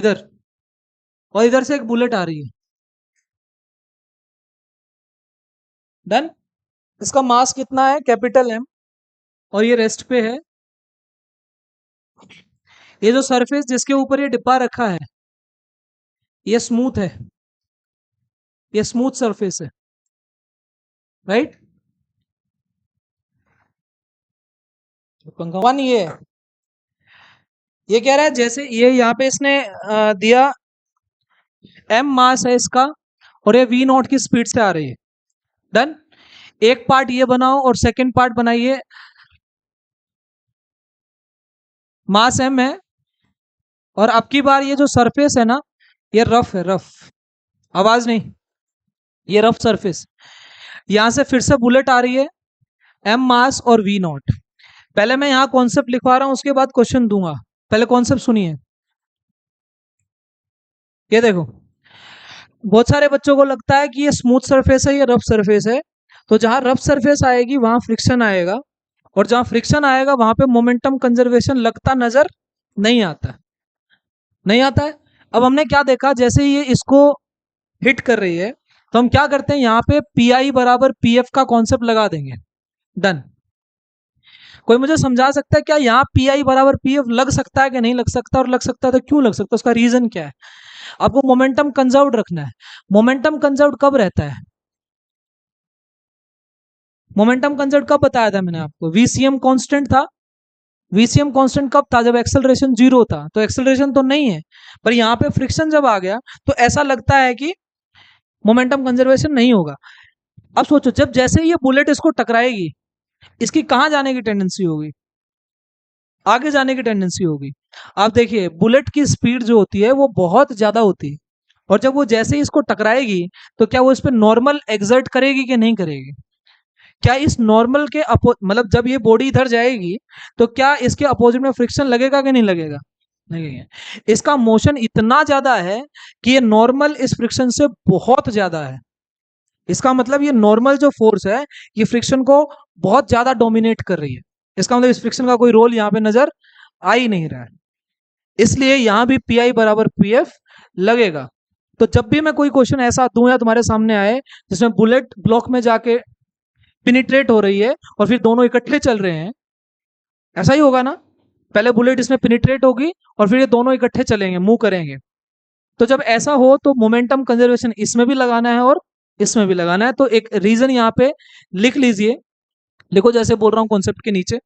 इधर, और इधर से एक बुलेट आ रही है। डन। इसका मास कितना है, कैपिटल एम, और ये रेस्ट पे है। ये जो सरफेस जिसके ऊपर ये डिब्बा रखा है, ये स्मूथ है, ये स्मूथ सरफेस है, राइट। पंखा वन ये है। ये कह रहा है जैसे ये यहाँ पे इसने दिया एम मास है इसका, और ये वी नॉट की स्पीड से आ रही है। डन। एक पार्ट ये बनाओ और सेकंड पार्ट बनाइए। मास एम है, और अब की बार ये जो सरफेस है ना, ये रफ है, रफ। आवाज नहीं, ये रफ सरफेस। यहां से फिर से बुलेट आ रही है, एम मास और वी नॉट। पहले मैं यहां कॉन्सेप्ट लिखवा रहा हूं, उसके बाद क्वेश्चन दूंगा। पहले कॉन्सेप्ट सुनिए। ये देखो, बहुत सारे बच्चों को लगता है कि ये स्मूथ सरफेस है, ये रफ सरफेस है। तो जहां रफ सरफेस आएगी वहां फ्रिक्शन आएगा, और जहां फ्रिक्शन आएगा वहां पे मोमेंटम कंजर्वेशन लगता नजर नहीं आता, नहीं आता है। अब हमने क्या देखा, जैसे ये इसको हिट कर रही है, तो हम क्या करते हैं, यहाँ पे पी आई बराबर पी एफ का कॉन्सेप्ट लगा देंगे। डन। कोई मुझे समझा सकता है क्या यहाँ पी आई बराबर पी एफ लग सकता है कि नहीं लग सकता, और लग सकता है तो क्यों लग सकता है, उसका रीजन क्या है। आपको मोमेंटम कंजर्व रखना है। मोमेंटम कंजर्व कब रहता है, मोमेंटम कंजर्व कब बताया था मैंने आपको, वीसीएम कांस्टेंट था। वीसीएम कांस्टेंट कब था, जब एक्सेलरेशन जीरो था। तो एक्सेलरेशन तो नहीं है, पर यहाँ पे फ्रिक्शन जब आ गया तो ऐसा लगता है कि मोमेंटम कंजर्वेशन नहीं होगा। अब सोचो, जब जैसे ही ये बुलेट इसको टकराएगी, इसकी कहां जाने की टेंडेंसी होगी, आगे जाने की टेंडेंसी होगी। आप देखिए, बुलेट की स्पीड जो होती है वो बहुत ज्यादा होती है, और जब वो जैसे ही इसको टकराएगी, तो क्या वो इस पर नॉर्मल एग्जर्ट करेगी कि नहीं करेगी। क्या इस नॉर्मल के अपो मतलब जब ये बॉडी इधर जाएगी, तो क्या इसके अपोजिट में फ्रिक्शन लगेगा कि नहीं लगेगा, लगेगा। इसका मोशन इतना ज्यादा है कि ये नॉर्मल इस फ्रिक्शन से बहुत ज्यादा है। इसका मतलब ये नॉर्मल जो फोर्स है, ये फ्रिक्शन को बहुत ज्यादा डोमिनेट कर रही है। इसका मतलब इस फ्रिक्शन का कोई रोल यहाँ पे नजर आ ही नहीं रहा है। इसलिए यहां भी पी आई बराबर पी एफ लगेगा। तो जब भी मैं कोई क्वेश्चन ऐसा दूं या तुम्हारे सामने आए जिसमें बुलेट ब्लॉक में जाके पिनिट्रेट हो रही है और फिर दोनों इकट्ठे चल रहे हैं, ऐसा ही होगा ना। पहले बुलेट इसमें पिनिट्रेट होगी और फिर ये दोनों इकट्ठे चलेंगे, मूव करेंगे। तो जब ऐसा हो तो मोमेंटम कंजर्वेशन इसमें भी लगाना है और इसमें भी लगाना है। तो एक रीजन यहाँ पे लिख लीजिए, लिखो जैसे बोल रहा हूं कॉन्सेप्ट के नीचे।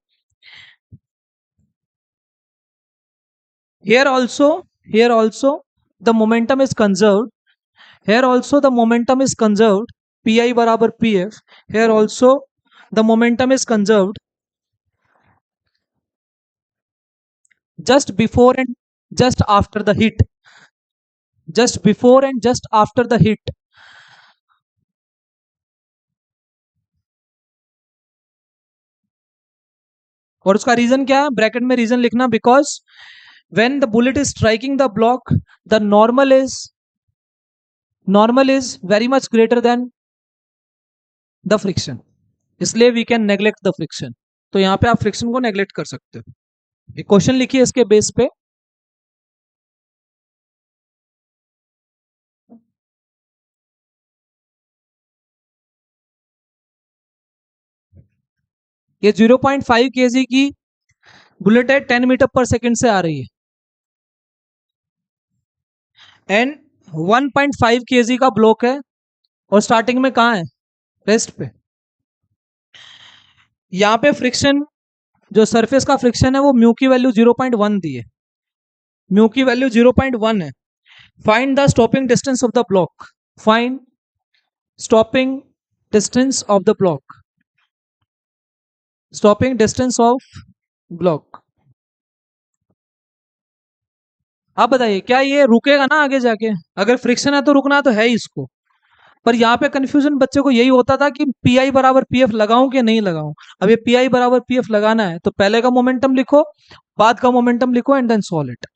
here also here also the momentum is conserved, here also the momentum is conserved, pi barabar pf, here also the momentum is conserved just before and just after the hit, just before and just after the hit। और उसका reason क्या है, bracket में reason लिखना, because when the bullet is striking the block, the normal is very much greater than the friction, इसलिए we can neglect the friction. तो यहाँ पे आप फ्रिक्शन को नेग्लेक्ट कर सकते हो। एक क्वेश्चन लिखिए इसके बेस पे। ये 0.5 kg की बुलेट है, 10 मीटर पर सेकंड से आ रही है, एंड 1.5 kg का ब्लॉक है, और स्टार्टिंग में कहाँ है, रेस्ट पे। यहाँ पे फ्रिक्शन, जो सरफेस का फ्रिक्शन है वो म्यू की वैल्यू 0.1 दी है, म्यू की वैल्यू 0.1 है। Find the stopping distance of the block, find stopping distance of the block, stopping distance of block. आप बताइए, क्या ये रुकेगा ना आगे जाके, अगर फ्रिक्शन है तो रुकना तो है ही इसको। पर यहाँ पे कंफ्यूजन बच्चे को यही होता था कि पी आई बराबर पी एफ लगाऊं कि नहीं लगाऊं। अब ये पी आई बराबर पी एफ लगाना है, तो पहले का मोमेंटम लिखो, बाद का मोमेंटम लिखो, and then solve it.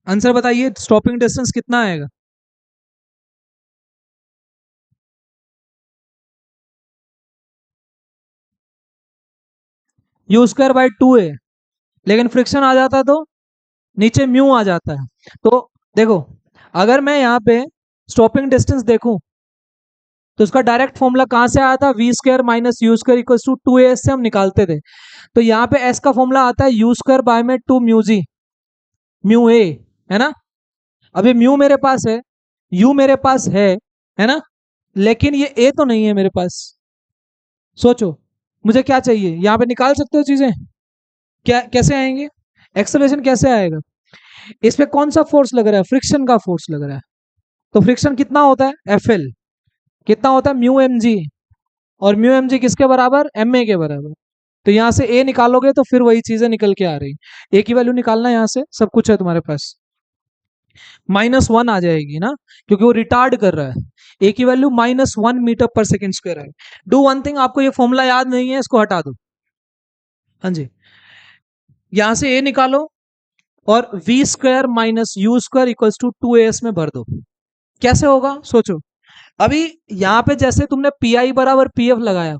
Answer बताइए, स्टॉपिंग डिस्टेंस कितना आएगा? यू स्क्वायर बाई 2a, लेकिन फ्रिक्शन आ जाता तो नीचे म्यू आ जाता है। तो देखो, अगर मैं यहाँ पे स्टॉपिंग डिस्टेंस देखूं तो उसका डायरेक्ट फॉर्मूला कहाँ से आया था? V square minus u square equals to 2a से हम निकालते थे। तो यहाँ पे एस का फॉर्मूला आता है यू स्क्वायर बाय में 2 म्यू जी, म्यू ए, है ना। अभी म्यू मेरे पास है, यू मेरे पास है ना, लेकिन ये ए तो नहीं है मेरे पास। सोचो, मुझे क्या चाहिए? यहाँ पे निकाल सकते हो चीजें? क्या कैसे आएंगे? एक्सेलरेशन कैसे आएगा? इस पे कौन सा फोर्स लग रहा है? फ्रिक्शन का फोर्स लग रहा है। तो फ्रिक्शन कितना होता है? F l. कितना होता है? Mu m g. और म्यू एम जी किसके बराबर? एम ए के बराबर। तो यहां से ए निकालोगे तो फिर वही चीजें निकल के आ रही। ए की वैल्यू निकालना है, यहां से सब कुछ है तुम्हारे पास। -1 आ जाएगी ना, क्योंकि वो रिटार्ड कर रहा है। ए की वैल्यू -1 मीटर पर सेकेंड स्क्वायर है। डू वन थिंग, आपको ये फॉर्मूला याद नहीं है, इसको हटा दो। हाँ जी, यहां से ए निकालो और v square minus u square equals to 2as में भर दो। कैसे होगा सोचो। अभी यहां पे जैसे तुमने पी आई बराबर पी एफ लगाया,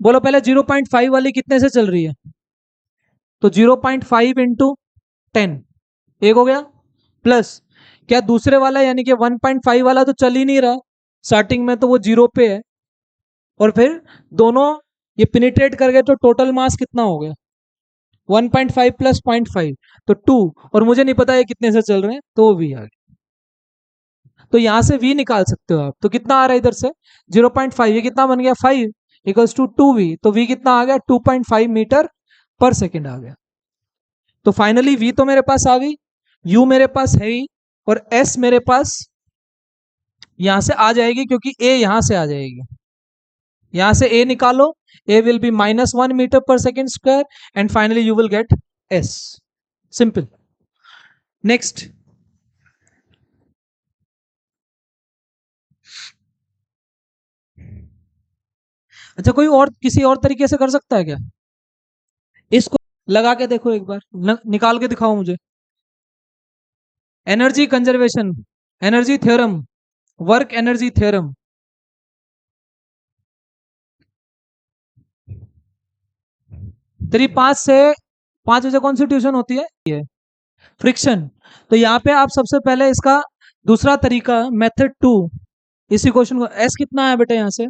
बोलो पहले 0.5 वाली कितने से चल रही है? तो 0.5 इंटू 10, एक हो गया। प्लस क्या दूसरे वाला यानी कि 1.5 वाला तो चल ही नहीं रहा, स्टार्टिंग में तो वो जीरो पे है। और फिर दोनों ये पिनिट्रेट कर गए तो टोटल मास कितना हो गया? 1.5 प्लस 0.5 तो 2। और मुझे नहीं पता ये कितने से चल रहे हैं, तो वो भी आ गया। तो यहां से v निकाल सकते हो आप। तो कितना आ रहा है इधर से? 0.5, ये कितना बन गया? 5 इक्वल्स टू 2v। तो v कितना आ गया? 2.5 मीटर पर सेकेंड आ गया। तो फाइनली v तो मेरे पास आ गई, u मेरे पास है ही, और s मेरे पास यहां से आ जाएगी, क्योंकि a यहां से आ जाएगी। यहां से a निकालो, a विल बी -1 मीटर पर second square, and finally you will get s। Simple. Next. अच्छा, कोई और किसी और तरीके से कर सकता है क्या? इसको लगा के देखो एक बार, निकाल के दिखाओ मुझे। Energy conservation, energy theorem, work energy theorem. 5 से 5 बजे कौन सी ट्यूशन होती है? ये फ्रिक्शन। तो यहाँ पे आप सबसे पहले इसका दूसरा तरीका, मेथड 2, इसी क्वेश्चन को, एस कितना है बेटा यहाँ से?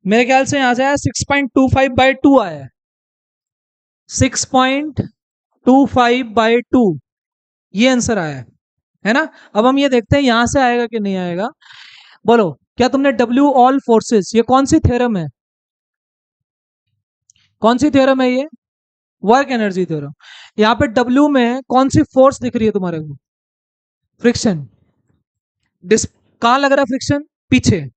मेरे ख्याल से यहाँ से आया 6.25/2 आया है। 6.25/2 ये आंसर आया है ना। अब हम ये देखते हैं यहां से आएगा कि नहीं आएगा। बोलो, क्या तुमने डब्ल्यू ऑल फोर्सेस, ये कौन सी थ्योरम है? कौन सी थ्योरम है ये? Work energy theorem. यहाँ पे डब्ल्यू में कौन सी फोर्स दिख रही है तुम्हारे को? फ्रिक्शन। डिस कहाँ लग रहा है फ्रिक्शन? पीछे।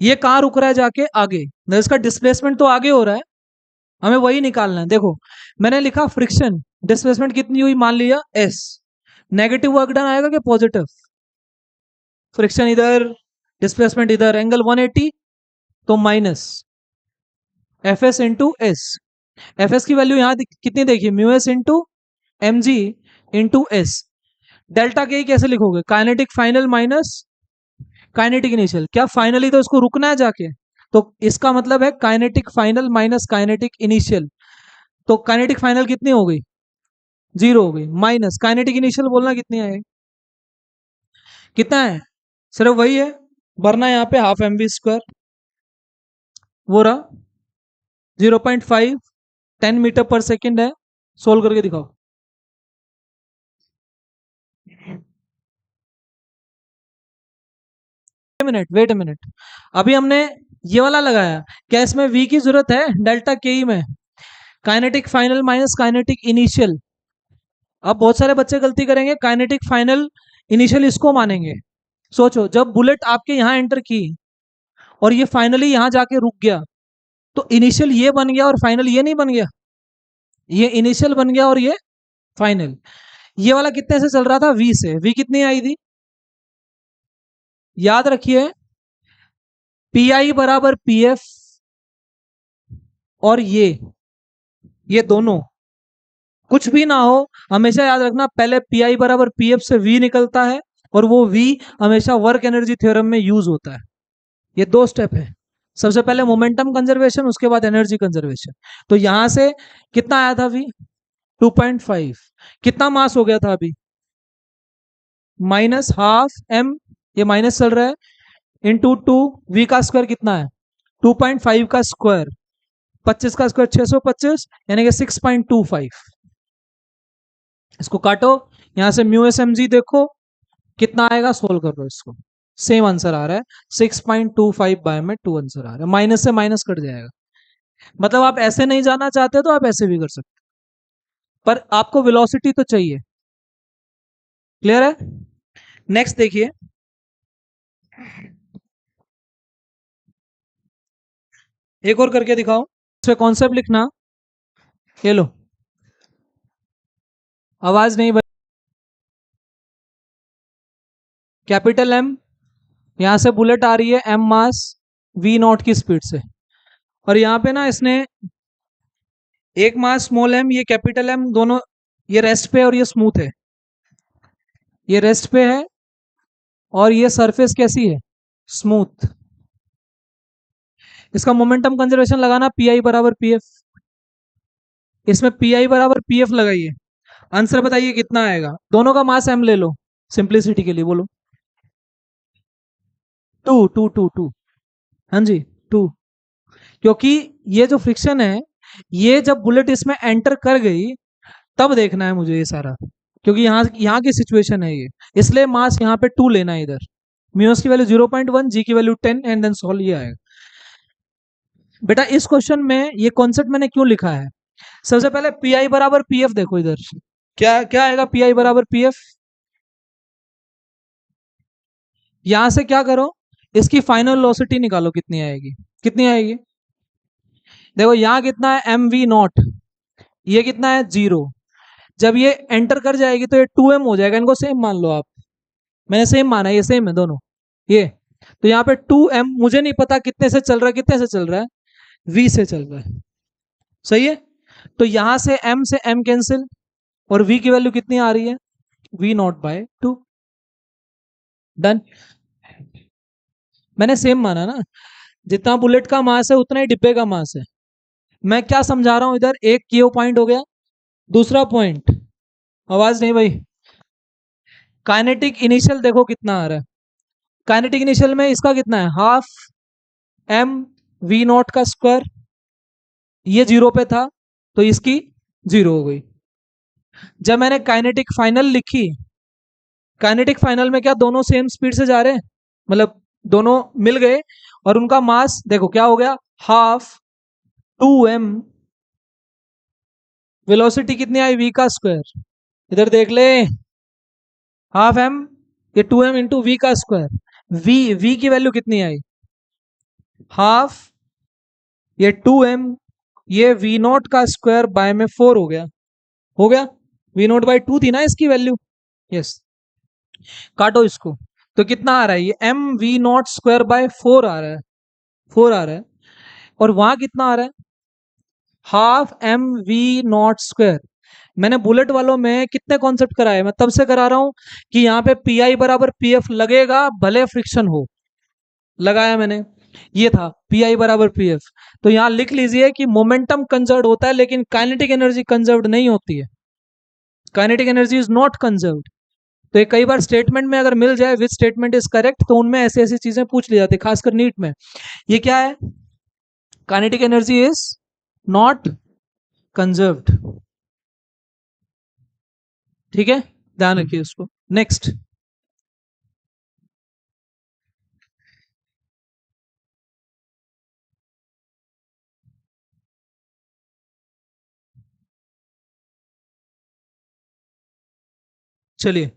ये कहाँ रुक रहा है? जाके आगे। इसका डिस्प्लेसमेंट तो आगे हो रहा है, हमें वही निकालना है। देखो, मैंने लिखा फ्रिक्शन, डिस्प्लेसमेंट कितनी हुई मान लिया एस। नेगेटिव वर्क डन आएगा कि पॉजिटिव? फ्रिक्शन इधर, डिस्प्लेसमेंट इधर, एंगल 180, तो minus f s into s. F s की वैल्यू यहां कितनी देखिए? Mu s into m g into s. Delta के कैसे लिखोगे? Kinetic final minus kinetic initial. क्या फाइनली तो इसको रुकना है जाके, तो इसका मतलब है kinetic final minus kinetic initial. तो काइनेटिक फाइनल कितनी हो गई? 0 हो गई, माइनस काइनेटिक इनिशियल बोलना कितनी है? कितना है? सिर्फ वही है, वरना यहाँ पे हाफ एम वी स्क्वायर, वो रहा 0.5, 10 मीटर पर सेकेंड है। सोल्व करके दिखाओ। वेट मिनट, अभी हमने ये वाला लगाया, क्या इसमें v की जरूरत है? डेल्टा के ई में kinetic final minus kinetic initial. अब बहुत सारे बच्चे गलती करेंगे, काइनेटिक फाइनल इनिशियल इसको मानेंगे। सोचो, जब बुलेट आपके यहां एंटर की और ये फाइनली यहां जाके रुक गया, तो इनिशियल ये बन गया और फाइनल ये नहीं बन गया? ये इनिशियल बन गया और ये फाइनल। ये वाला कितने से चल रहा था? v से। v कितनी आई थी? याद रखिए, पी आई बराबर पी एफ, और ये दोनों कुछ भी ना हो, हमेशा याद रखना पहले पी आई बराबर पी एफ से वी निकलता है, और वो वी हमेशा वर्क एनर्जी थ्योरम में यूज होता है। ये दो स्टेप है, सबसे पहले मोमेंटम कंजर्वेशन, उसके बाद एनर्जी कंजर्वेशन। तो यहां से कितना आया था वी? 2.5। कितना मास हो गया था अभी? माइनस हाफ एम, ये माइनस चल रहा है, इंटू टू। वी का स्क्वायर कितना है? 2.5 का स्क्वायर, 25 का स्क्वायर 625, यानी कि 6.25। इसको काटो, यहां से म्यू एस एम जी देखो कितना आएगा, सोल्व कर लो इसको। सेम आंसर आ रहा है, 6.25 बाय में 2 आंसर आ रहा है, माइनस से माइनस कट जाएगा। मतलब आप ऐसे नहीं जाना चाहते तो आप ऐसे भी कर सकते, पर आपको वेलोसिटी तो चाहिए। क्लियर है? नेक्स्ट देखिए, एक और करके दिखाओ। इसमें कॉन्सेप्ट लिखना, ये लो, आवाज नहीं बन। कैपिटल एम, यहां से बुलेट आ रही है एम मास वी नॉट की स्पीड से, और यहाँ पे ना इसने एक मास स्मॉल एम, ये कैपिटल एम, दोनों ये रेस्ट पे और ये स्मूथ है, ये रेस्ट पे है और ये सरफेस कैसी है? स्मूथ। इसका मोमेंटम कंजर्वेशन लगाना पी आई बराबर पी एफ, इसमें पी आई बराबर पी एफ लगाइए। आंसर बताइए कितना आएगा? दोनों का मास एम ले लो, सिंप्लिसिटी के लिए बोलो। टू टू टू टू, हाँ जी, टू। क्योंकि ये जो फ्रिक्शन है, ये जब बुलेट इसमें एंटर कर गई तब देखना है मुझे ये सारा, क्योंकि यहाँ यहाँ की सिचुएशन है ये, इसलिए मास यहाँ पे टू लेना है इधर। म्यूस की वैल्यू 0.1, जी की वैल्यू 10, एंड देन सॉल्व ये आएगा। बेटा इस क्वेश्चन में ये कॉन्सेप्ट मैंने क्यों लिखा है? सबसे पहले पी आई बराबर पी एफ देखो इधर, क्या क्या आएगा पी आई बराबर पी एफ? यहां से क्या करो, इसकी फाइनल वेलोसिटी निकालो कितनी आएगी, कितनी आएगी? देखो यहाँ कितना है एम वी नॉट, ये कितना है 0। जब ये एंटर कर जाएगी तो ये 2m हो जाएगा, इनको सेम मान लो आप, मैंने सेम माना है, ये सेम है दोनों ये। तो यहाँ पे 2m, मुझे नहीं पता कितने से चल रहा है, कितने से चल रहा है, v से चल रहा है, सही है। तो यहां से m से m कैंसिल, और v की वैल्यू कितनी आ रही है? v naught by 2। डन। मैंने सेम माना ना, जितना बुलेट का मास है उतना ही डिब्बे का मास है। मैं क्या समझा रहा हूं इधर, एक ये पॉइंट हो गया, दूसरा पॉइंट, आवाज नहीं भाई, काइनेटिक इनिशियल देखो कितना आ रहा है। काइनेटिक इनिशियल में इसका कितना है? हाफ एम वी नॉट का स्क्वायर, ये 0 पे था तो इसकी 0 हो गई। जब मैंने काइनेटिक फाइनल लिखी, काइनेटिक फाइनल में क्या दोनों सेम स्पीड से जा रहे हैं, मतलब दोनों मिल गए, और उनका मास देखो क्या हो गया, हाफ 2m, वेलोसिटी कितनी आई? v का स्क्वायर, इधर देख ले, हाफ एम, ये 2m इंटू वी का स्क्वायर, v की वैल्यू कितनी आई? हाफ, ये 2m, ये वी नॉट का स्क्वायर बाय में 4 हो गया, हो गया। वी नॉट बाय 2 थी ना इसकी वैल्यू, यस। काटो इसको, तो कितना आ रहा है? ये m v naught square by 4 आ रहा है, 4 आ रहा है, और वहां कितना आ रहा है? Half m v naught square. मैंने बुलेट वालों में कितने कॉन्सेप्ट कराए, मैं तब से करा रहा हूं कि यहाँ पे पी आई बराबर पी एफ लगेगा भले फ्रिक्शन हो, लगाया मैंने, ये था पी आई बराबर पी एफ। तो यहां लिख लीजिए कि मोमेंटम कंजर्व होता है लेकिन काइनेटिक एनर्जी कंजर्व नहीं होती है, kinetic energy is not conserve. तो ये कई बार स्टेटमेंट में अगर मिल जाए विच स्टेटमेंट इज करेक्ट, तो उनमें ऐसी ऐसी चीजें पूछ ली जाती है, खासकर नीट में। ये क्या है? Kinetic energy is not conserved, ठीक है, ध्यान रखिए इसको। नेक्स्ट, चलिए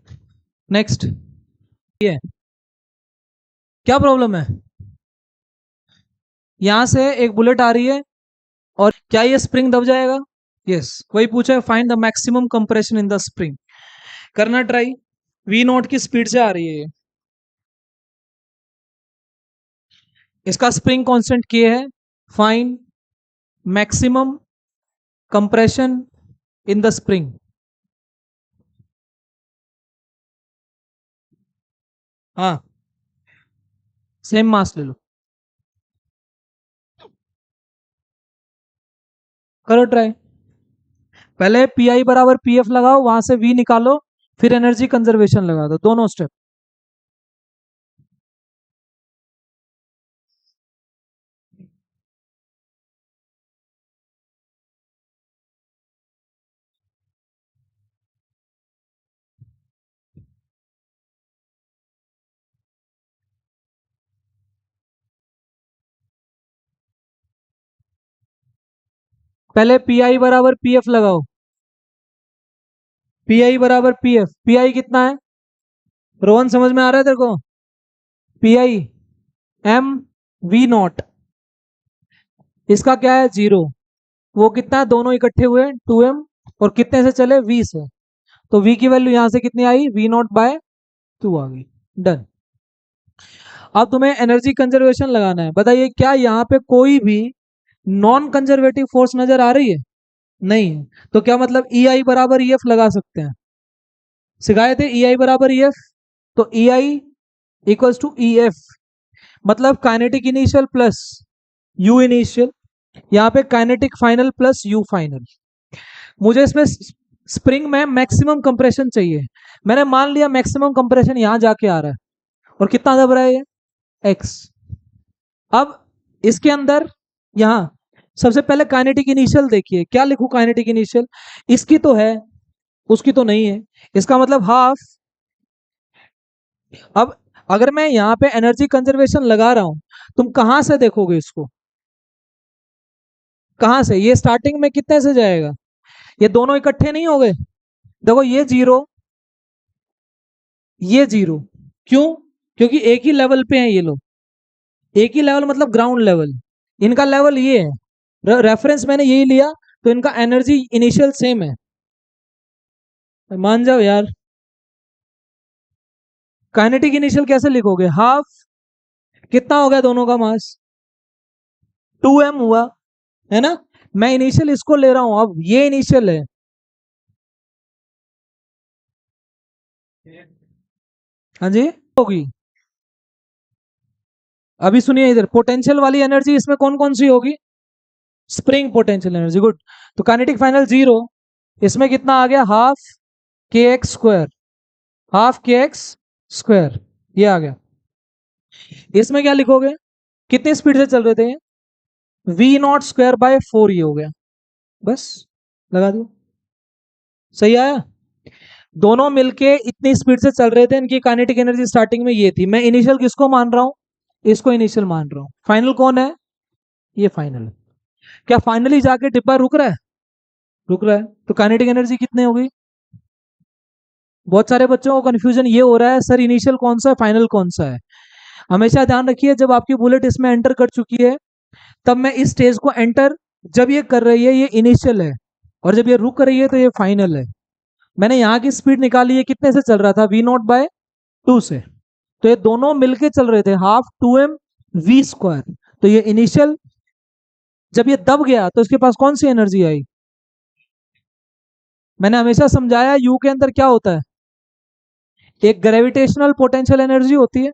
नेक्स्ट, ये क्या प्रॉब्लम है? यहां से एक बुलेट आ रही है, और क्या ये स्प्रिंग दब जाएगा? यस, वही पूछा है, find the maximum compression in the spring. करना ट्राई, वी नॉट की स्पीड से आ रही है ये, इसका स्प्रिंग कांस्टेंट के है, find maximum compression in the spring. हाँ, सेम मास ले लो, करो ट्राई। पहले पी आई बराबर पी एफ लगाओ, वहां से वी निकालो, फिर एनर्जी कंजर्वेशन लगा दो, दोनों स्टेप। पहले पी आई बराबर पी एफ लगाओ, पी आई बराबर पी एफ, पी आई कितना है रोहन, समझ में आ रहा है तेरे को? P i m v naught, इसका क्या है जीरो, वो कितना है, दोनों इकट्ठे हुए 2m, और कितने से चले, v से, तो v की वैल्यू यहां से कितनी आई, v नॉट बाय 2 आ गई। डन। अब तुम्हें एनर्जी कंजर्वेशन लगाना है, बताइए क्या यहाँ पे कोई भी नॉन कंजर्वेटिव फोर्स नजर आ रही है? नहीं है। तो क्या मतलब ई आई बराबर ई एफ लगा सकते हैं, सिखाए थे ई आई बराबर ई एफ, तो ई I equals to E F, मतलब kinetic initial plus you initial, यहाँ पे kinetic final plus you final. मुझे इसमें स्प्रिंग में मैक्सिमम कंप्रेशन चाहिए, मैंने मान लिया मैक्सिमम कंप्रेशन यहां जाके आ रहा है, और कितना दब रहा है ये, एक्स। अब इसके अंदर यहां सबसे पहले काइनेटिक इनिशियल देखिए, क्या लिखूं काइनेटिक इनिशियल, इसकी तो है उसकी तो नहीं है, इसका मतलब हाफ। अब अगर मैं यहां पे एनर्जी कंजर्वेशन लगा रहा हूं, तुम कहां से देखोगे इसको, कहां से, ये स्टार्टिंग में कितने से जाएगा, ये दोनों इकट्ठे नहीं हो गए, देखो ये जीरो, ये जीरो, क्यों, क्योंकि एक ही लेवल पे हैं ये लोग, एक ही लेवल मतलब ग्राउंड लेवल, इनका लेवल ये है, रेफरेंस मैंने यही लिया, तो इनका एनर्जी इनिशियल सेम है, मान जाओ यार। काइनेटिक इनिशियल कैसे लिखोगे, हाफ, कितना हो गया दोनों का मास, 2m हुआ, है ना, मैं इनिशियल इसको ले रहा हूं, अब ये इनिशियल है, हाँ जी होगी। अभी सुनिए इधर, पोटेंशियल वाली एनर्जी इसमें कौन कौन सी होगी, स्प्रिंग पोटेंशियल एनर्जी, गुड। तो काइनेटिक फाइनल जीरो, इसमें कितना आ गया, हाफ के एक्स स्क्वायर, हाफ के एक्स स्क्वायर, ये आ गया। इसमें क्या लिखोगे, कितनी स्पीड से चल रहे थे, वी नॉट स्क्वायर बाय 4, ये हो गया, बस लगा दो, सही आया। दोनों मिलके इतनी स्पीड से चल रहे थे, इनकी काइनेटिक एनर्जी स्टार्टिंग में ये थी, मैं इनिशियल किसको मान रहा हूं, इसको इनिशियल मान रहा हूं, फाइनल कौन है, ये फाइनल है। क्या फाइनली जाके डिब्बा रुक रहा है, रुक रहा है, तो काइनेटिक एनर्जी कितने हो गई। बहुत सारे बच्चों को कंफ्यूजन ये हो रहा है, सर इनिशियल कौन सा है फाइनल कौन सा है। हमेशा ध्यान रखिए, जब आपकी बुलेट इसमें एंटर कर चुकी है, तब मैं इस स्टेज को एंटर, जब ये कर रही है ये इनिशियल है, और जब ये रुक रही है तो ये फाइनल है। मैंने यहाँ की स्पीड निकाली है, कितने से चल रहा था, वी नॉट बाय 2 से, तो ये दोनों मिलके चल रहे थे, हाफ 2m वी स्क्वायर, तो ये इनिशियल, जब ये दब गया तो इसके पास कौन सी एनर्जी आई, मैंने हमेशा समझाया यू के अंदर क्या होता है, एक ग्रेविटेशनल पोटेंशियल एनर्जी होती है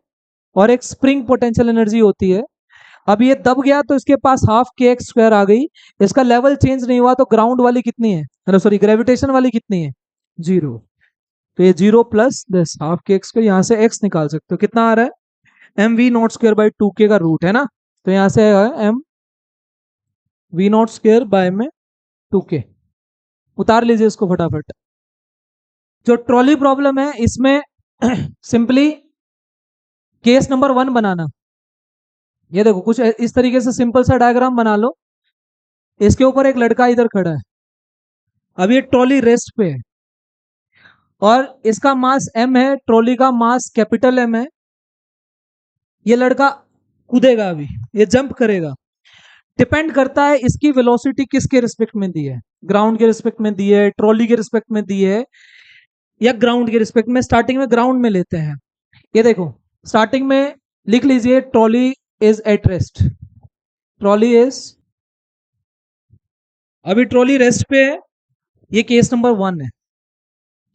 और एक स्प्रिंग पोटेंशियल एनर्जी होती है। अब ये दब गया तो इसके पास हाफ के एक्स स्क्वायर आ गई, इसका लेवल चेंज नहीं हुआ, तो ग्राउंड वाली कितनी है, हेलो सॉरी ग्रेविटेशन वाली कितनी है, जीरो, तो ये जीरो प्लस दिस हाफ के एक्स, को यहाँ से एक्स निकाल सकते हो, कितना आ रहा है, m v naught square by 2k का रूट है ना, तो यहाँ से m v naught square by में 2k, उतार लीजिए इसको फटाफट। जो ट्रॉली प्रॉब्लम है इसमें सिंपली केस नंबर 1 बनाना, ये देखो कुछ इस तरीके से सिंपल सा डायग्राम बना लो, इसके ऊपर एक लड़का इधर खड़ा है, अब ये ट्रॉली रेस्ट पे है, और इसका मास m है, ट्रॉली का मास कैपिटल M है, ये लड़का कूदेगा, अभी ये जंप करेगा, डिपेंड करता है इसकी वेलोसिटी किसके रिस्पेक्ट में दी है, ग्राउंड के रिस्पेक्ट में दी है, ट्रॉली के रिस्पेक्ट में दी है, या ग्राउंड के रिस्पेक्ट में, स्टार्टिंग में ग्राउंड में लेते हैं। ये देखो स्टार्टिंग में लिख लीजिए, trolley is at rest, trolley is, अभी ट्रॉली रेस्ट पे है, ये केस नंबर 1 है,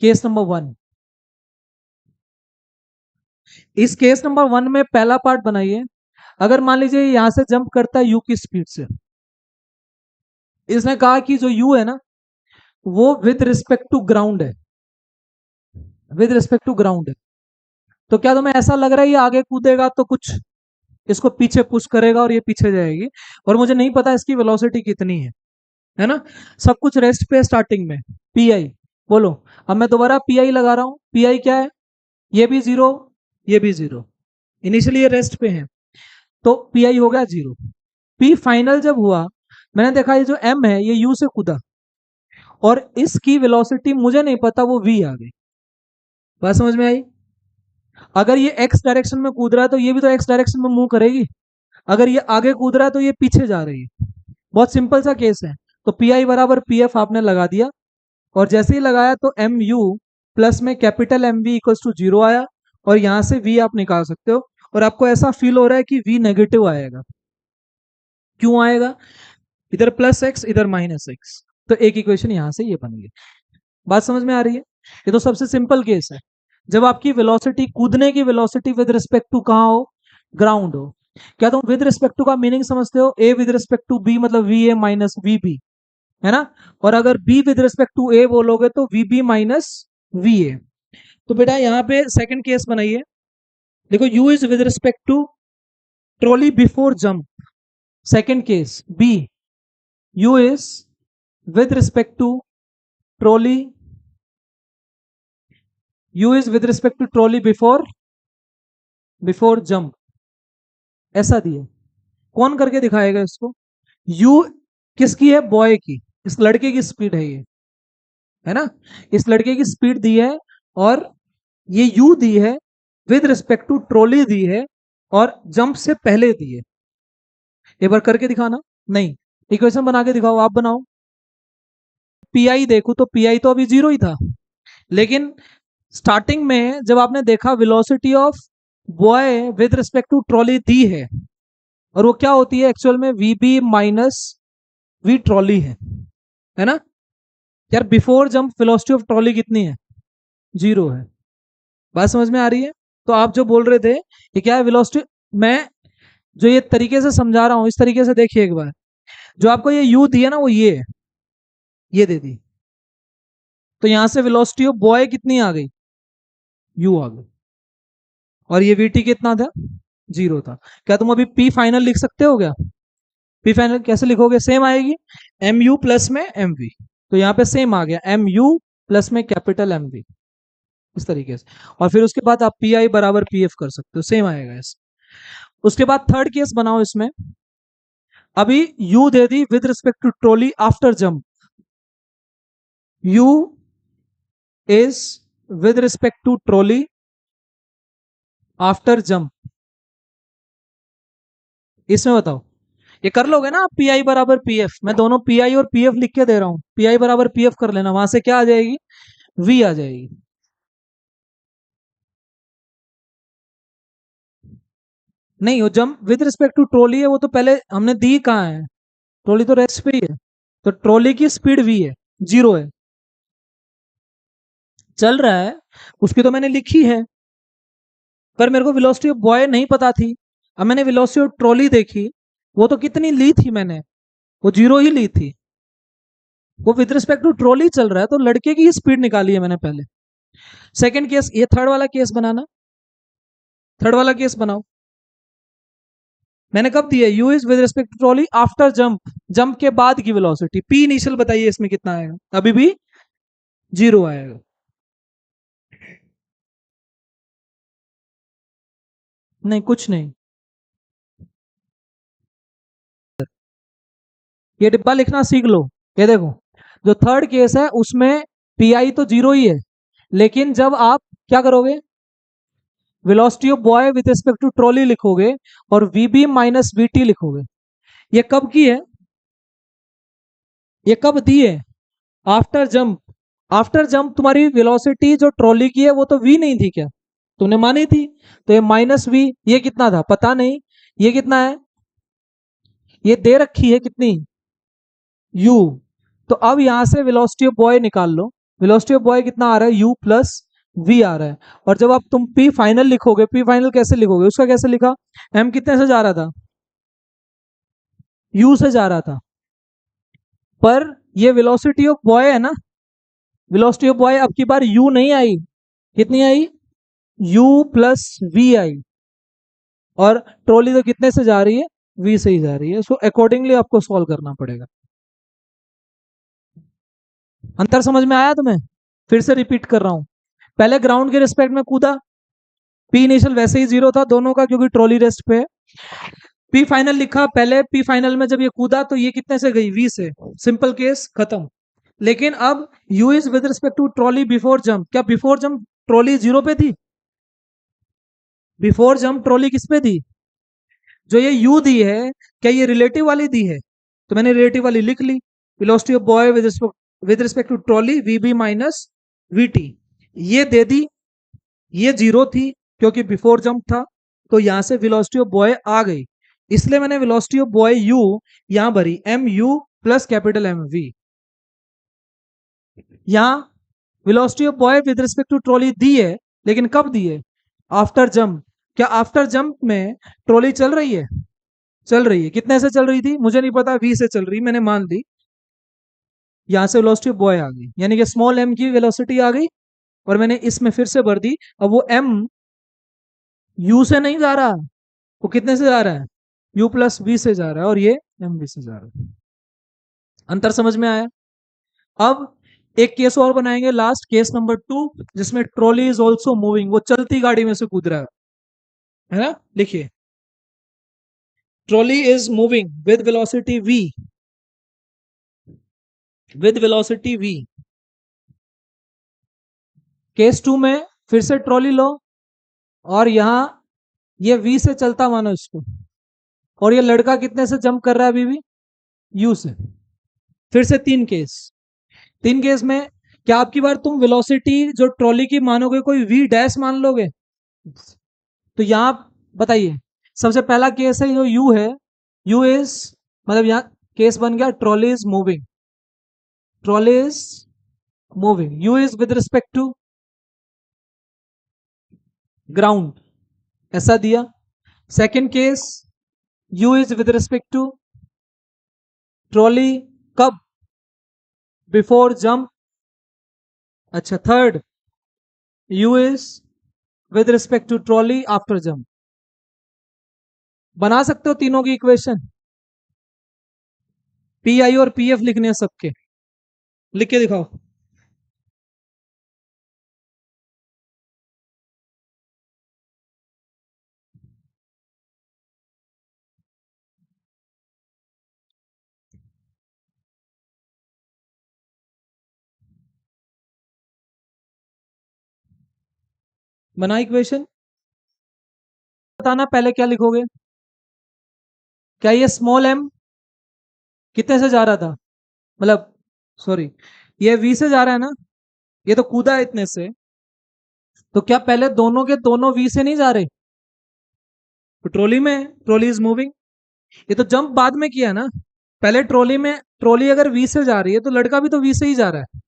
केस नंबर 1। इस केस नंबर 1 में पहला पार्ट बनाइए। अगर मान लीजिए यहां से जंप करता है u की स्पीड से, इसने कहा कि जो u है ना वो विद रिस्पेक्ट टू ग्राउंड है, विद रिस्पेक्ट टू ग्राउंड है। तो क्या तुम्हें ऐसा लग रहा है ये आगे कूदेगा तो कुछ इसको पीछे पुश करेगा और ये पीछे जाएगी, और मुझे नहीं पता इसकी वेलोसिटी कितनी है ना। सब कुछ रेस्ट पे स्टार्टिंग में, पी आई बोलो। अब मैं दोबारा पी आई लगा रहा हूं, पी आई क्या है, ये भी जीरो, ये भी जीरो, इनिशियली ये रेस्ट पे है, तो पी आई हो गया जीरो। पी फाइनल जब हुआ, मैंने देखा ये जो एम है ये यू से कूदा, और इसकी वेलोसिटी मुझे नहीं पता, वो वी आ गई। बात समझ में आई? अगर ये एक्स डायरेक्शन में कूद रहा है तो ये भी तो एक्स डायरेक्शन में मूव करेगी, अगर ये आगे कूद रहा है तो ये पीछे जा रही है। बहुत सिंपल सा केस है। तो पी आई बराबर पी एफ आपने लगा दिया, और जैसे ही लगाया तो एम यू प्लस में capital M v equals to zero आया, और यहां से वी आप निकाल सकते हो, और आपको ऐसा फील हो रहा है कि वी नेगेटिव आएगा। क्यों आएगा? इधर प्लस एक्स इधर माइनस एक्स, तो एक इक्वेशन यहां से ये बन गई। बात समझ में आ रही है? ये तो सबसे सिंपल केस है, जब आपकी वेलोसिटी, कूदने की वेलोसिटी विद रिस्पेक्ट टू कहां हो, ग्राउंड हो। क्या तुम विद रिस्पेक्ट टू का मीनिंग समझते हो? A with respect to B मतलब V A minus V B, है ना। और अगर B with respect to A बोलोगे तो V B minus V A. तो बेटा यहाँ पे सेकंड केस बनाइए। देखो u is with respect to trolley before jump, second case B, u is with respect to trolley, u is with respect to trolley before, before jump, ऐसा दिए। कौन करके दिखाएगा इसको? u किसकी है? बॉय की, इस लड़के की स्पीड है ये, है ना। इस लड़के की स्पीड दी है, और ये u दी है, विद रिस्पेक्ट टू ट्रॉली दी है, और जंप से पहले दी है। एक बार करके दिखाना। नहीं, इक्वेशन बना के दिखाओ, आप बनाओ। पी आई देखो तो पी आई तो अभी जीरो ही था, लेकिन स्टार्टिंग में जब आपने देखा velocity of boy with respect to trolley दी है, और वो क्या होती है एक्चुअल में, V B minus V trolley है ना। यार before jump velocity of trolley कितनी है? जीरो है। बात समझ में आ रही है? तो आप जो बोल रहे थे ये क्या है वेलोसिटी, मैं जो ये तरीके से समझा रहा हूं इस तरीके से देखिए एक बार। जो आपको ये यू दी है ना वो ये है, ये दे दी, तो यहां से वेलोसिटी ऑफ बॉय कितनी आ गई? यू आ गई। और ये वीटी कितना था? जीरो था। क्या तुम अभी पी फाइनल लिख सकते हो क्या? पी फाइनल कैसे लिखोगे? सेम आएगी, एम यू प्लस में एम वी, तो यहाँ पे सेम आ गया, एम यू प्लस में कैपिटल एम वी, इस तरीके से। और फिर उसके बाद आप पी आई बराबर पी एफ कर सकते हो, सेम आएगा इस। उसके बाद थर्ड केस बनाओ इसमें। अभी यू दे दी with respect to trolley after jump, u is with respect to trolley after jump. इसमें बताओ, ये कर लोगे ना आप? पी आई बराबर पी एफ, मैं दोनों पी आई और पी एफ लिख के दे रहा हूं, पी आई बराबर पी एफ कर लेना, वहां से क्या आ जाएगी? वी आ जाएगी। नहीं, वो jump with respect to trolley है, वो तो पहले हमने दी कहाँ है, ट्रॉली तो रेस्ट पे ही है, तो ट्रॉली की स्पीड वी है, जीरो है, चल रहा है, उसकी तो मैंने लिखी है, पर मेरे को वेलोसिटी ऑफ बॉय नहीं पता थी। अब मैंने वेलोसिटी ऑफ ट्रॉली देखी, वो तो कितनी ली थी मैंने, वो जीरो ही ली थी, वो विद रिस्पेक्ट टू ट्रॉली चल रहा है, तो लड़के की ही स्पीड निकाली है मैंने पहले। सेकंड केस, ये थर्ड वाला केस बनाना, थर्ड वाला केस बनाओ। मैंने कब दिया? U is with respect to trolley after jump, jump के बाद की वेलोसिटी, पी इनिशियल बताइए इसमें कितना आएगा? अभी भी जीरो आएगा। नहीं, कुछ नहीं, ये डिब्बा लिखना सीख लो। ये देखो, जो थर्ड केस है उसमें पी आई तो जीरो ही है, लेकिन जब आप क्या करोगे, velocity of boy with respect to trolley लिखोगे, और v B minus we t लिखोगे। ये कब की है? ये कब दी है? After jump. आफ्टर जंप तुम्हारी वेलोसिटी जो ट्रॉली की है वो तो वी नहीं थी क्या? तुमने मानी थी, तो ये माइनस वी, ये कितना था पता नहीं, ये कितना है, ये दे रखी है कितनी, यू, तो अब यहां से वेलोसिटी ऑफ बॉय निकाल लो। वेलोसिटी ऑफ बॉय कितना आ रहा है, u प्लस v आ रहा है। और जब आप तुम p फाइनल लिखोगे, p फाइनल कैसे लिखोगे, उसका कैसे लिखा, m कितने से जा रहा था, u से जा रहा था, पर ये वेलोसिटी ऑफ बॉय है ना, वेलोसिटी ऑफ बॉय अब की बार u नहीं आई, कितनी आई, u प्लस v आई। और ट्रॉली तो कितने से जा रही है, v से ही जा रही है। सो अकॉर्डिंगली आपको सॉल्व करना पड़ेगा। अंतर समझ में आया तुम्हें, फिर से रिपीट कर रहा हूं। पहले ग्राउंड के रिस्पेक्ट में कूदा, पी इनिशियल वैसे ही 0 था दोनों का, क्योंकि ट्रॉली रेस्ट पे है। पी फाइनल लिखा, पहले पी फाइनल में जब ये कूदा तो ये कितने से गई, वी से, सिंपल केस खत्म। लेकिन अब u is with respect to trolley before jump, क्या बिफोर जंप ट्रॉली 0 पे थी, बिफोर जंप ट्रॉली किस पे थी, जो ये यू दी है क्या ये रिलेटिव वाली दी है, तो मैंने रिलेटिव वाली लिख ली। Velocity of boy with respect to trolley V B minus we T, ये दे दी, ये 0 थी क्योंकि बिफोर जंप था, तो यहां से वेलोसिटी ऑफ बॉय आ गई, इसलिए मैंने वेलोसिटी ऑफ बॉय यू यहां भरी, M you plus capital M V. यहां velocity of boy with respect to trolley दी है, लेकिन कब दी है, आफ्टर जंप। क्या आफ्टर जंप में ट्रॉली चल रही है, चल रही है, कितने से चल रही थी मुझे नहीं पता, वी से चल रही, मैंने मान ली। यहां से वेलोसिटी ऑफ बॉय आ गई, यानी कि स्मॉल एम की वेलोसिटी आ गई, और मैंने इसमें फिर से भर दी। अब वो एम यू से नहीं जा रहा, वो कितने से जा रहा है, u प्लस वी से जा रहा है, और ये एम वी से जा रहा है। अंतर समझ में आया। अब एक केस और बनाएंगे, लास्ट केस नंबर 2, जिसमें ट्रॉली इज ऑल्सो मूविंग, वो चलती गाड़ी में से कूद रहा है ना। लिखिए, trolley is moving with velocity v, with velocity v। Case 2 में फिर से ट्रॉली लो, और यहां ये v से चलता मानो इसको, और ये लड़का कितने से जंप कर रहा है अभी भी, u से। फिर से 3 केस, 3 केस में क्या आपकी बार तुम वेलोसिटी जो ट्रॉली की मानोगे कोई v डैश मान लोगे, तो यहां बताइए, सबसे पहला केस है जो u है, u इज, मतलब यहां केस बन गया trolley is moving, trolley is moving, u is with respect to ground, ऐसा दिया। Second case, u is with respect to trolley, कब, बिफोर जंप। अच्छा, third, u is with respect to trolley after jump. बना सकते हो तीनों की equation, P I और पी एफ लिखने हैं सबके, लिख के दिखाओ। बना इक्वेशन, बताना पहले क्या लिखोगे, क्या ये स्मॉल एम कितने से जा रहा था, मतलब सॉरी, ये वी से जा रहा है ना, ये तो कूदा है इतने से, तो क्या पहले दोनों के दोनों वी से नहीं जा रहे, तो ट्रॉली में ट्रॉली इज मूविंग, ये तो जंप बाद में किया ना, पहले ट्रॉली में, ट्रॉली अगर वी से जा रही है तो लड़का भी तो वी से ही जा रहा है,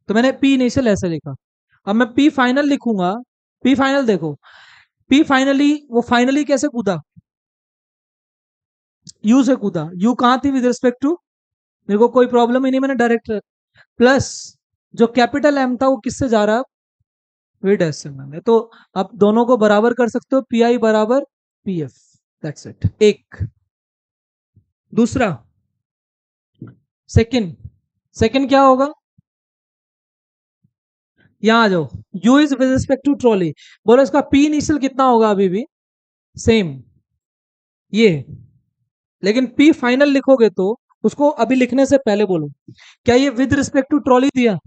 तो मैंने पी इनिशियल ऐसे लिखा। अब मैं पी फाइनल लिखूंगा, पी फाइनल देखो, पी फाइनली वो फाइनली कैसे कूदा, यू से कूदा, यू कहां थी विद रिस्पेक्ट टू, मेरे को कोई प्रॉब्लम ही नहीं, मैंने डायरेक्ट प्लस जो कैपिटल एम था वो किससे जा रहा है, वी डैश से, मैंने तो आप दोनों को बराबर कर सकते हो, पी आई बराबर पी एफ, दैट्स इट। एक दूसरा, सेकंड, सेकंड क्या होगा, यहां आ जाओ, u is with respect to trolley, बोलो इसका पी इनिशियल कितना होगा, अभी भी सेम ये, लेकिन पी फाइनल लिखोगे तो उसको अभी लिखने से पहले बोलो, क्या ये विद रिस्पेक्ट टू ट्रॉली दिया,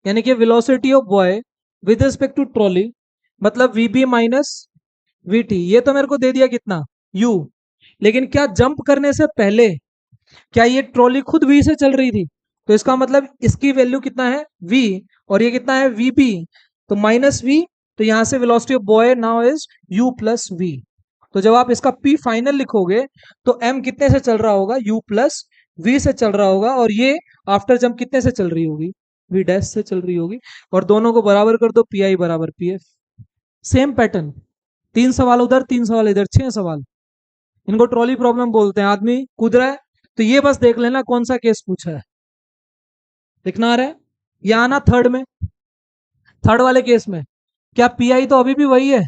यानी कि velocity of boy with respect to trolley, मतलब V B minus we T, ये तो मेरे को दे दिया कितना, u, लेकिन क्या जंप करने से पहले क्या ये ट्रॉली खुद v से चल रही थी, तो इसका मतलब इसकी वैल्यू कितना है v, और ये कितना है वी बी, तो माइनस वी, तो यहां से velocity of boy now is u plus v. तो जब आप इसका p फाइनल लिखोगे तो m कितने से चल रहा होगा, u प्लस वी से चल रहा होगा और ये आफ्टर जंप कितने से चल रही होगी, वी डैश से चल रही होगी। और दोनों को बराबर कर दो, पी आई बराबर पी एफ। सेम पैटर्न, 3 सवाल उधर 3 सवाल इधर, 6 सवाल। इनको ट्रॉली प्रॉब्लम बोलते हैं। आदमी कूद रहा है तो ये बस देख लेना कौन सा केस पूछा है, लिखना आ रहा है। या आना थर्ड में, थर्ड वाले केस में क्या पी आई तो अभी भी वही है,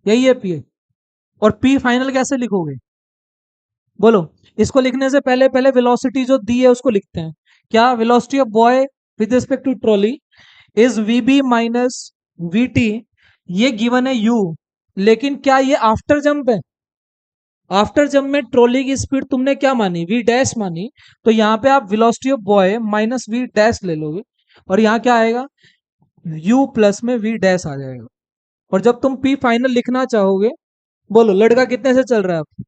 यही है पी आई। और पी फाइनल कैसे लिखोगे बोलो। इसको लिखने से पहले पहले वेलोसिटी जो दी है उसको लिखते हैं। क्या velocity of boy with respect to trolley is v B minus we T, ये गिवन है यू, लेकिन क्या ये आफ्टर जंप है। आफ्टर जंप में ट्रॉली की स्पीड तुमने क्या मानी, वी डैश मानी, तो यहाँ पे आप velocity of boy minus v dash ले लोगे और यहाँ क्या आएगा, यू प्लस में वी डैश आ जाएगा। और जब तुम पी फाइनल लिखना चाहोगे, बोलो लड़का कितने से चल रहा है अब,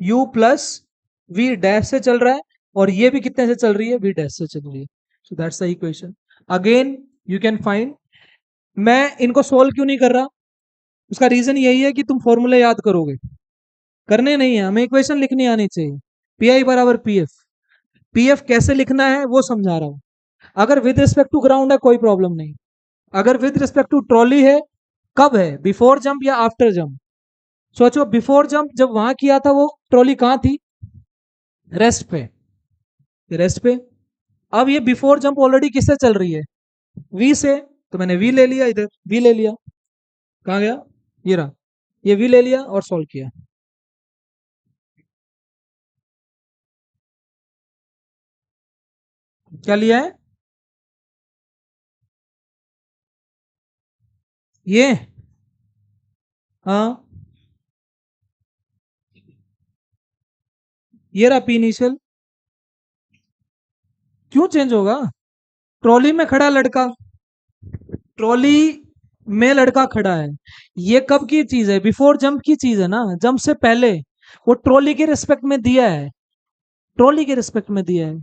यू प्लस वी डैश से चल रहा है और ये भी कितने से चल रही है, वी डैश से चल रही है। So that's the equation. Again you can find. मैं इनको सोल्व क्यों नहीं कर रहा, उसका रीजन यही है कि तुम फॉर्मूले याद करोगे, करने नहीं है, हमें इक्वेशन लिखनी आनी चाहिए। पी आई बराबर पी एफ, पी एफ कैसे लिखना है वो समझा रहा हूं। अगर विद रिस्पेक्ट टू ग्राउंड है कोई प्रॉब्लम नहीं, अगर विद रिस्पेक्ट टू ट्रॉली है, कब है, बिफोर जंप या आफ्टर जंप। सोचो बिफोर जंप जब वहां किया था वो ट्रॉली कहां थी, रेस्ट पे, रेस्ट पे। अब ये बिफोर जंप ऑलरेडी किससे चल रही है, वी से, तो मैंने वी ले लिया, इधर वी ले लिया, कहां गया, ये रहा, ये वी ले लिया और सॉल्व किया। क्या लिया है, ये, हाँ ये रहा पी इनिशियल। क्यों चेंज होगा, ट्रॉली में खड़ा लड़का, ट्रॉली में लड़का खड़ा है, ये कब की चीज है, बिफोर जंप की चीज है ना, जंप से पहले। वो ट्रॉली के रिस्पेक्ट में दिया है, ट्रॉली के रिस्पेक्ट में दिया है।